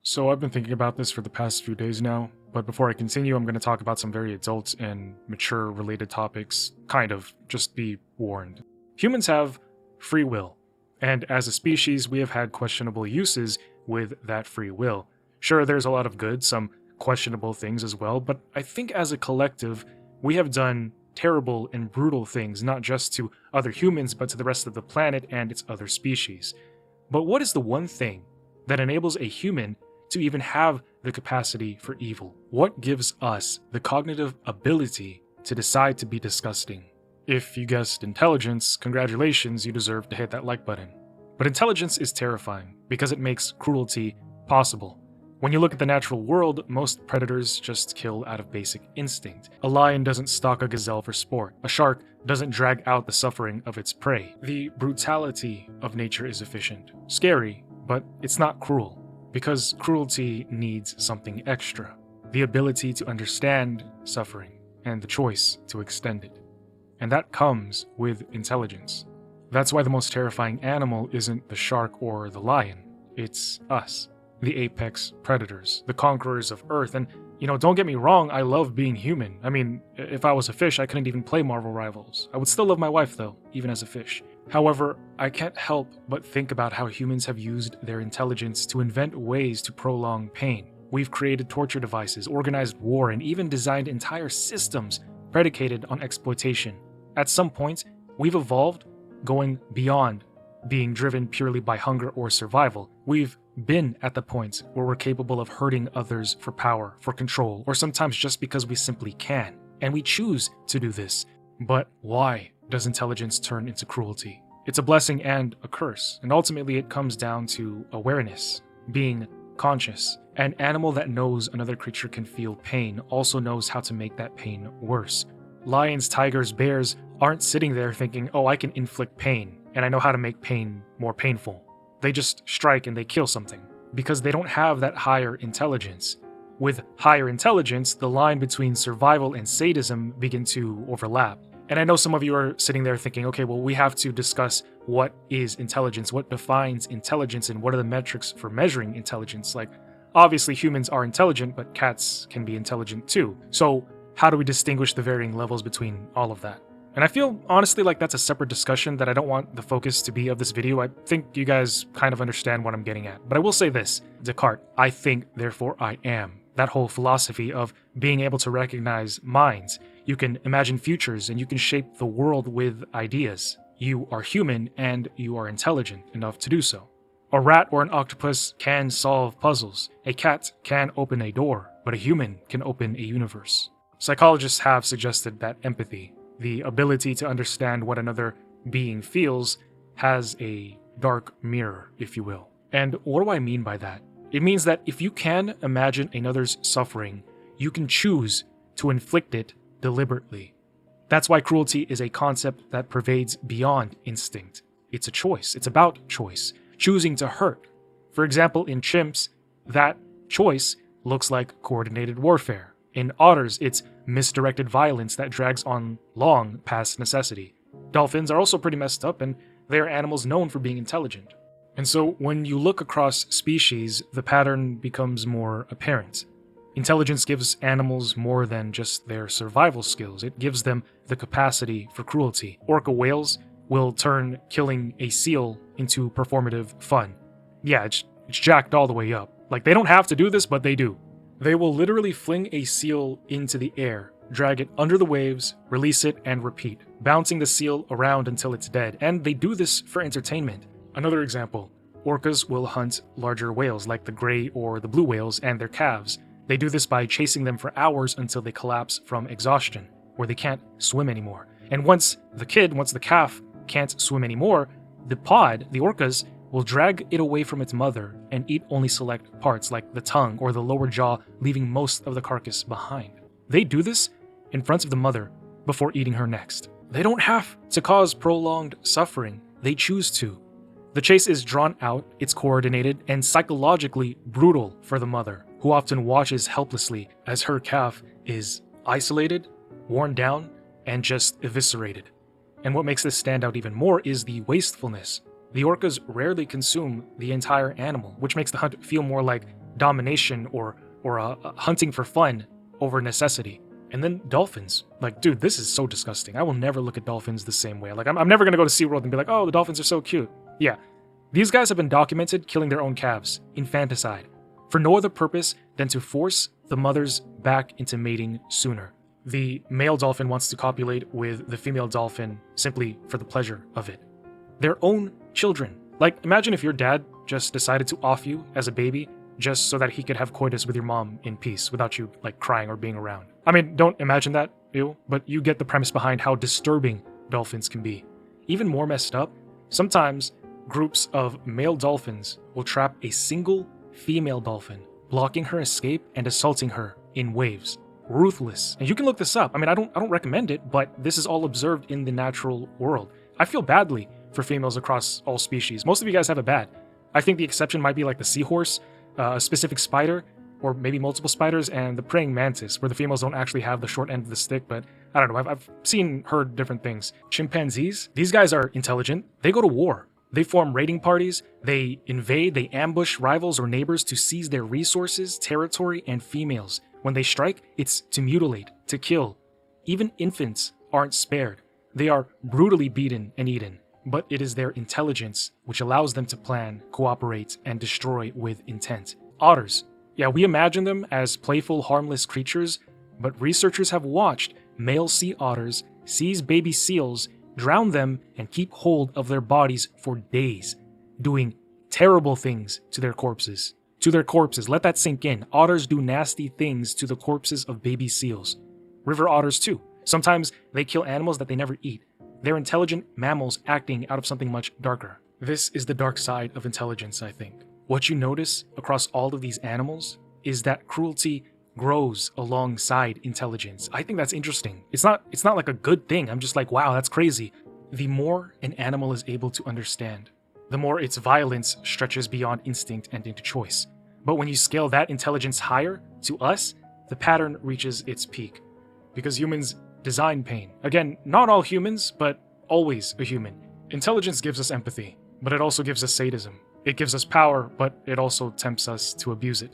So I've been thinking about this for the past few days now, but before I continue, I'm going to talk about some very adult and mature related topics, kind of, just be warned. Humans have free will, and as a species, we have had questionable uses with that free will. Sure, there's a lot of good, some questionable things as well, but I think as a collective, we have done terrible and brutal things, not just to other humans, but to the rest of the planet and its other species. But what is the one thing that enables a human to even have the capacity for evil? What gives us the cognitive ability to decide to be disgusting? If you guessed intelligence, congratulations, you deserve to hit that like button. But intelligence is terrifying because it makes cruelty possible. When you look at the natural world, most predators just kill out of basic instinct. A lion doesn't stalk a gazelle for sport. A shark doesn't drag out the suffering of its prey. The brutality of nature is efficient. Scary, but it's not cruel. Because cruelty needs something extra: the ability to understand suffering and the choice to extend it. And that comes with intelligence. That's why the most terrifying animal isn't the shark or the lion, it's us, the apex predators, the conquerors of Earth. And, don't get me wrong, I love being human. I mean, if I was a fish, I couldn't even play Marvel Rivals. I would still love my wife, though, even as a fish. However, I can't help but think about how humans have used their intelligence to invent ways to prolong pain. We've created torture devices, organized war, and even designed entire systems predicated on exploitation. At some point, we've evolved going beyond being driven purely by hunger or survival. We've been at the point where we're capable of hurting others for power, for control, or sometimes just because we simply can. And we choose to do this. But why does intelligence turn into cruelty? It's a blessing and a curse, and ultimately it comes down to awareness, being conscious. An animal that knows another creature can feel pain also knows how to make that pain worse. Lions, tigers, bears aren't sitting there thinking, oh, I can inflict pain, and I know how to make pain more painful. They just strike and they kill something, because they don't have that higher intelligence. With higher intelligence, the line between survival and sadism begin to overlap. And I know some of you are sitting there thinking, okay, well, we have to discuss what is intelligence, what defines intelligence, and what are the metrics for measuring intelligence. Like, obviously humans are intelligent, but cats can be intelligent too. So how do we distinguish the varying levels between all of that? And I feel honestly like that's a separate discussion that I don't want the focus to be of this video. I think you guys kind of understand what I'm getting at. But I will say this: Descartes, I think, therefore I am. That whole philosophy of being able to recognize minds. You can imagine futures and you can shape the world with ideas. You are human and you are intelligent enough to do so. A rat or an octopus can solve puzzles. A cat can open a door, but a human can open a universe. Psychologists have suggested that empathy, the ability to understand what another being feels, has a dark mirror, if you will. And what do I mean by that? It means that if you can imagine another's suffering, you can choose to inflict it deliberately. That's why cruelty is a concept that pervades beyond instinct. It's a choice. It's about choice. Choosing to hurt. For example, in chimps, that choice looks like coordinated warfare. In otters, it's misdirected violence that drags on long past necessity. Dolphins are also pretty messed up, and they are animals known for being intelligent. And so when you look across species, the pattern becomes more apparent. Intelligence gives animals more than just their survival skills. It gives them the capacity for cruelty. Orca whales will turn killing a seal into performative fun. Yeah, it's jacked all the way up. Like, they don't have to do this, but they do. They will literally fling a seal into the air, drag it under the waves, release it, and repeat, bouncing the seal around until it's dead. And they do this for entertainment. Another example, orcas will hunt larger whales like the gray or the blue whales and their calves. They do this by chasing them for hours until they collapse from exhaustion, where they can't swim anymore. And once the calf can't swim anymore, the orcas, will drag it away from its mother and eat only select parts like the tongue or the lower jaw, leaving most of the carcass behind. They do this in front of the mother before eating her next. They don't have to cause prolonged suffering. They choose to. The chase is drawn out, it's coordinated, and psychologically brutal for the mother, who often watches helplessly as her calf is isolated, worn down, and just eviscerated. And what makes this stand out even more is the wastefulness. The orcas rarely consume the entire animal, which makes the hunt feel more like domination or hunting for fun over necessity. And then dolphins. Like, dude, this is so disgusting. I will never look at dolphins the same way. Like, I'm never going to go to SeaWorld and be like, oh, the dolphins are so cute. Yeah. These guys have been documented killing their own calves, infanticide, for no other purpose than to force the mothers back into mating sooner. The male dolphin wants to copulate with the female dolphin simply for the pleasure of it. Their own children. Like, imagine if your dad just decided to off you as a baby just so that he could have coitus with your mom in peace without you, like, crying or being around. I mean, don't imagine that, ew, but you get the premise behind how disturbing dolphins can be. Even more messed up, sometimes groups of male dolphins will trap a single female dolphin, blocking her escape and assaulting her in waves. Ruthless. And you can look this up. I mean, I don't recommend it, but this is all observed in the natural world. I feel badly for females across all species. Most of you guys have it bad. I think the exception might be like the seahorse, a specific spider, or maybe multiple spiders, and the praying mantis, where the females don't actually have the short end of the stick, but I don't know, I've heard different things. Chimpanzees, these guys are intelligent. They go to war. They form raiding parties, they invade, they ambush rivals or neighbors to seize their resources, territory, and females. When they strike, it's to mutilate, to kill. Even infants aren't spared. They are brutally beaten and eaten, but it is their intelligence which allows them to plan, cooperate, and destroy with intent. Otters. Yeah, we imagine them as playful, harmless creatures, but researchers have watched male sea otters seize baby seals, drown them, and keep hold of their bodies for days, doing terrible things to their corpses. Let that sink in. Otters do nasty things to the corpses of baby seals. River otters too. Sometimes they kill animals that they never eat. They're intelligent mammals acting out of something much darker. This is the dark side of intelligence, I think. What you notice across all of these animals is that cruelty grows alongside intelligence. I think that's interesting. It's not like a good thing. I'm just like, wow, that's crazy. The more an animal is able to understand, the more its violence stretches beyond instinct and into choice. But when you scale that intelligence higher, to us, the pattern reaches its peak. Because humans design pain. Again, not all humans, but always a human. Intelligence gives us empathy, but it also gives us sadism. It gives us power, but it also tempts us to abuse it.